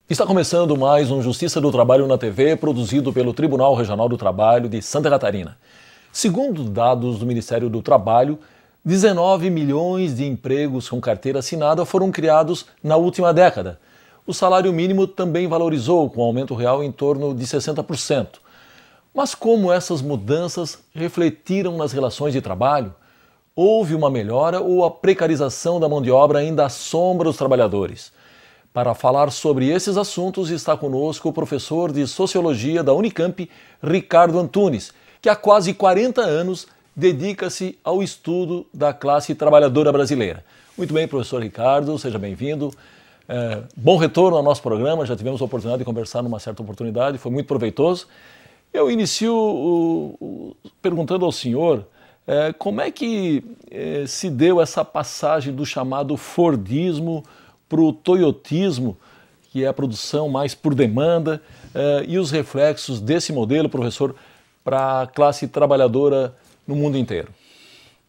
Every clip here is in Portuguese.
Está começando mais um Justiça do Trabalho na TV, produzido pelo Tribunal Regional do Trabalho de Santa Catarina. Segundo dados do Ministério do Trabalho, 19 milhões de empregos com carteira assinada foram criados na última década. O salário mínimo também valorizou, com aumento real em torno de 60%. Mas como essas mudanças refletiram nas relações de trabalho? Houve uma melhora ou a precarização da mão de obra ainda assombra os trabalhadores? Para falar sobre esses assuntos está conosco o professor de Sociologia da Unicamp, Ricardo Antunes, que há quase 40 anos dedica-se ao estudo da classe trabalhadora brasileira. Muito bem, professor Ricardo, seja bem-vindo. Bom retorno ao nosso programa, já tivemos a oportunidade de conversar numa certa oportunidade, foi muito proveitoso. Eu inicio perguntando ao senhor como é que se deu essa passagem do chamado Fordismo para o toyotismo, que é a produção mais por demanda, e os reflexos desse modelo, professor, para a classe trabalhadora no mundo inteiro?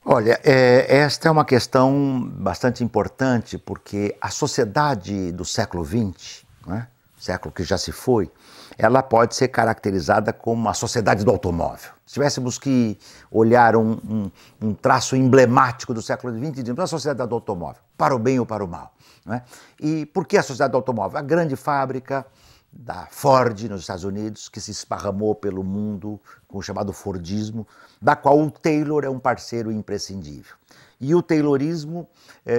Olha, esta é uma questão bastante importante, porque a sociedade do século XX, né, século que já se foi, ela pode ser caracterizada como a sociedade do automóvel. Se tivéssemos que olhar um traço emblemático do século XX, diríamos a sociedade do automóvel, para o bem ou para o mal. Né? E por que a sociedade do automóvel? A grande fábrica da Ford nos Estados Unidos, que se esparramou pelo mundo com o chamado Fordismo, da qual o Taylor é um parceiro imprescindível. E o Taylorismo,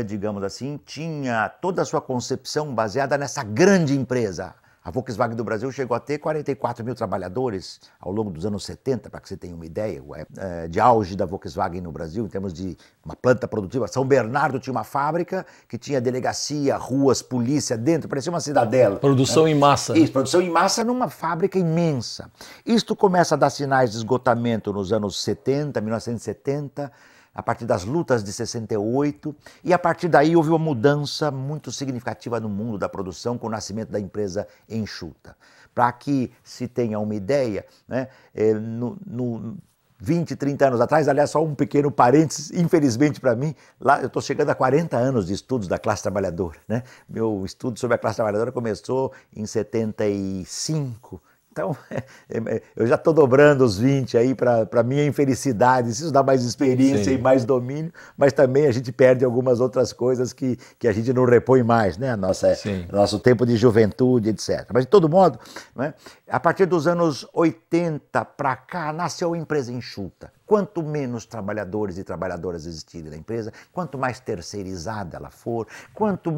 digamos assim, tinha toda a sua concepção baseada nessa grande empresa. A Volkswagen do Brasil chegou a ter 44 mil trabalhadores ao longo dos anos 70, para que você tenha uma ideia, de auge da Volkswagen no Brasil, em termos de uma planta produtiva. São Bernardo tinha uma fábrica que tinha delegacia, ruas, polícia dentro, parecia uma cidadela. Produção em massa. Isso, produção em massa numa fábrica imensa. Isto começa a dar sinais de esgotamento nos anos 70, 1970, a partir das lutas de 68, e a partir daí houve uma mudança muito significativa no mundo da produção com o nascimento da empresa enxuta. Para que se tenha uma ideia, né, 20, 30 anos atrás, aliás, só um pequeno parênteses, infelizmente para mim, lá eu estou chegando a 40 anos de estudos da classe trabalhadora. Né? Meu estudo sobre a classe trabalhadora começou em 75, então, eu já estou dobrando os 20 aí para minha infelicidade, isso dá mais experiência e mais domínio, mas também a gente perde algumas outras coisas que a gente não repõe mais, né? Nosso tempo de juventude, etc. Mas, de todo modo, né, a partir dos anos 80 para cá, nasceu a empresa enxuta. Quanto menos trabalhadores e trabalhadoras existirem na empresa, quanto mais terceirizada ela for, quanto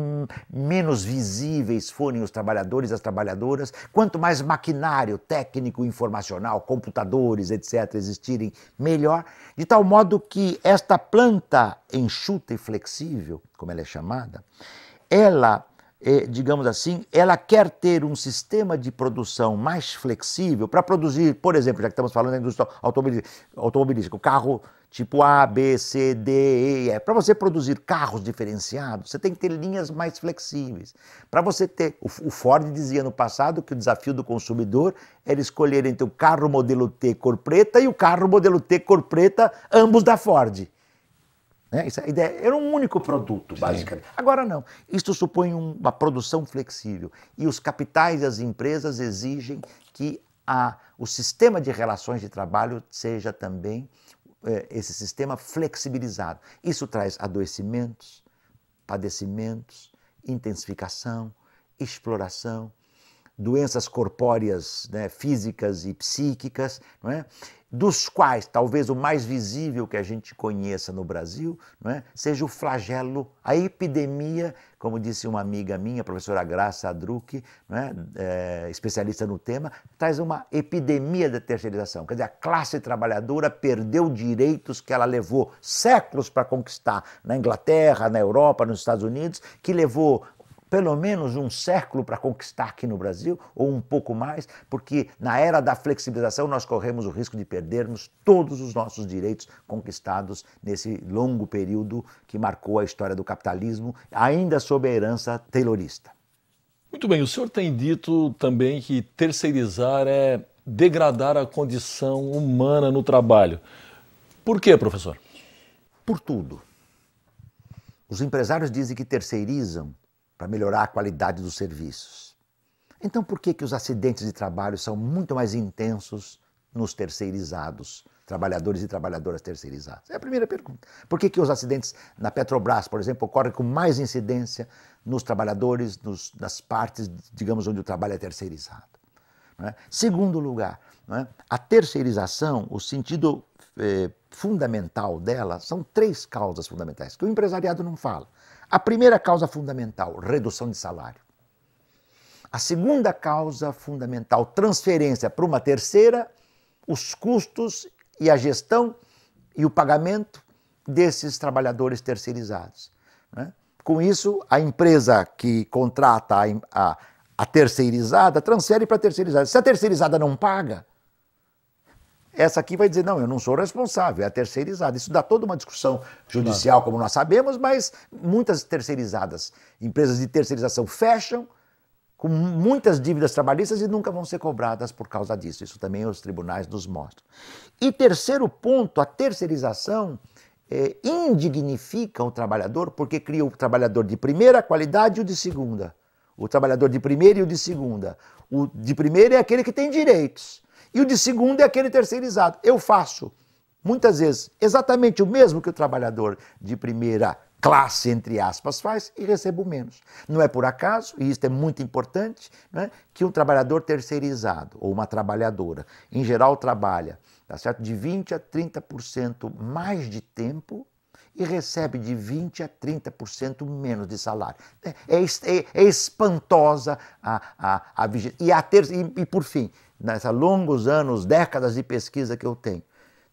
menos visíveis forem os trabalhadores e as trabalhadoras, quanto mais maquinário técnico, informacional, computadores, etc., existirem, melhor, de tal modo que esta planta enxuta e flexível, como ela é chamada, ela, digamos assim, ela quer ter um sistema de produção mais flexível para produzir, por exemplo, já que estamos falando da indústria automobilística, o carro tipo A, B, C, D, E, F. Para você produzir carros diferenciados, você tem que ter linhas mais flexíveis. Para você ter, o Ford dizia no passado que o desafio do consumidor era escolher entre o carro modelo T cor preta e o carro modelo T cor preta, ambos da Ford. Essa ideia era um único produto, basicamente. Sim. Agora não. Isto supõe uma produção flexível. E os capitais e as empresas exigem que o sistema de relações de trabalho seja também esse sistema flexibilizado. Isso traz adoecimentos, padecimentos, intensificação, exploração, doenças corpóreas, né, físicas e psíquicas, não é? Dos quais talvez o mais visível que a gente conheça no Brasil, não é, seja o flagelo, a epidemia, como disse uma amiga minha, a professora Graça Adrucchi, não é, especialista no tema, traz uma epidemia da terceirização. Quer dizer, a classe trabalhadora perdeu direitos que ela levou séculos para conquistar na Inglaterra, na Europa, nos Estados Unidos, que levou pelo menos um século para conquistar aqui no Brasil, ou um pouco mais, porque na era da flexibilização nós corremos o risco de perdermos todos os nossos direitos conquistados nesse longo período que marcou a história do capitalismo, ainda sob a herança taylorista. Muito bem, o senhor tem dito também que terceirizar é degradar a condição humana no trabalho. Por quê, professor? Por tudo. Os empresários dizem que terceirizam para melhorar a qualidade dos serviços. Então, por que os acidentes de trabalho são muito mais intensos nos terceirizados, trabalhadores e trabalhadoras terceirizados? É a primeira pergunta. Por que os acidentes na Petrobras, por exemplo, ocorrem com mais incidência nos trabalhadores, nas partes, digamos, onde o trabalho é terceirizado? Não é? Segundo lugar, não é? A terceirização, o sentido fundamental dela, são três causas fundamentais, que o empresariado não fala. A primeira causa fundamental, redução de salário. A segunda causa fundamental, transferência para uma terceira, os custos e a gestão e o pagamento desses trabalhadores terceirizados. Né? Com isso, a empresa que contrata a terceirizada transfere para a terceirizada. Se a terceirizada não paga, essa aqui vai dizer, não, eu não sou responsável, é a terceirizada. Isso dá toda uma discussão judicial, como nós sabemos, mas muitas terceirizadas, empresas de terceirização fecham com muitas dívidas trabalhistas e nunca vão ser cobradas por causa disso. Isso também os tribunais nos mostram. E terceiro ponto, a terceirização indignifica o trabalhador porque cria o trabalhador de primeira qualidade e o de segunda. O trabalhador de primeira e o de segunda. O de primeira é aquele que tem direitos. E o de segunda é aquele terceirizado. Eu faço, muitas vezes, exatamente o mesmo que o trabalhador de primeira classe, entre aspas, faz e recebo menos. Não é por acaso, e isso é muito importante, né, que um trabalhador terceirizado ou uma trabalhadora, em geral, trabalha, tá certo, de 20% a 30% mais de tempo e recebe de 20% a 30% menos de salário. É espantosa a vigência. E, por fim, nesses longos anos, décadas de pesquisa que eu tenho,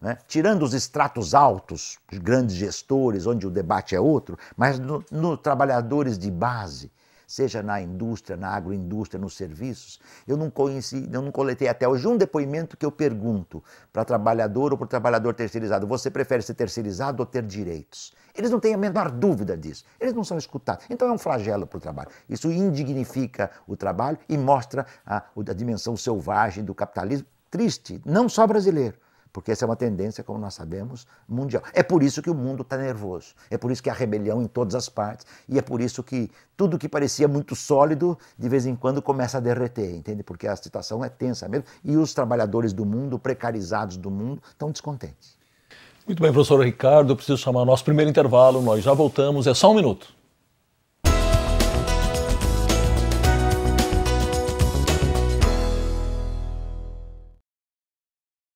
né? Tirando os estratos altos, os grandes gestores, onde o debate é outro, mas nos trabalhadores de base, seja na indústria, na agroindústria, nos serviços, eu não coletei até hoje um depoimento que eu pergunto para trabalhador ou para trabalhador terceirizado, você prefere ser terceirizado ou ter direitos? Eles não têm a menor dúvida disso, eles não são escutados. Então é um flagelo para o trabalho. Isso indignifica o trabalho e mostra a dimensão selvagem do capitalismo, triste, não só brasileiro, porque essa é uma tendência, como nós sabemos, mundial. É por isso que o mundo está nervoso, é por isso que há rebelião em todas as partes, e é por isso que tudo que parecia muito sólido, de vez em quando começa a derreter, entende? Porque a situação é tensa mesmo, e os trabalhadores do mundo, precarizados do mundo, estão descontentes. Muito bem, professor Ricardo, eu preciso chamar nosso primeiro intervalo, nós já voltamos, é só um minuto.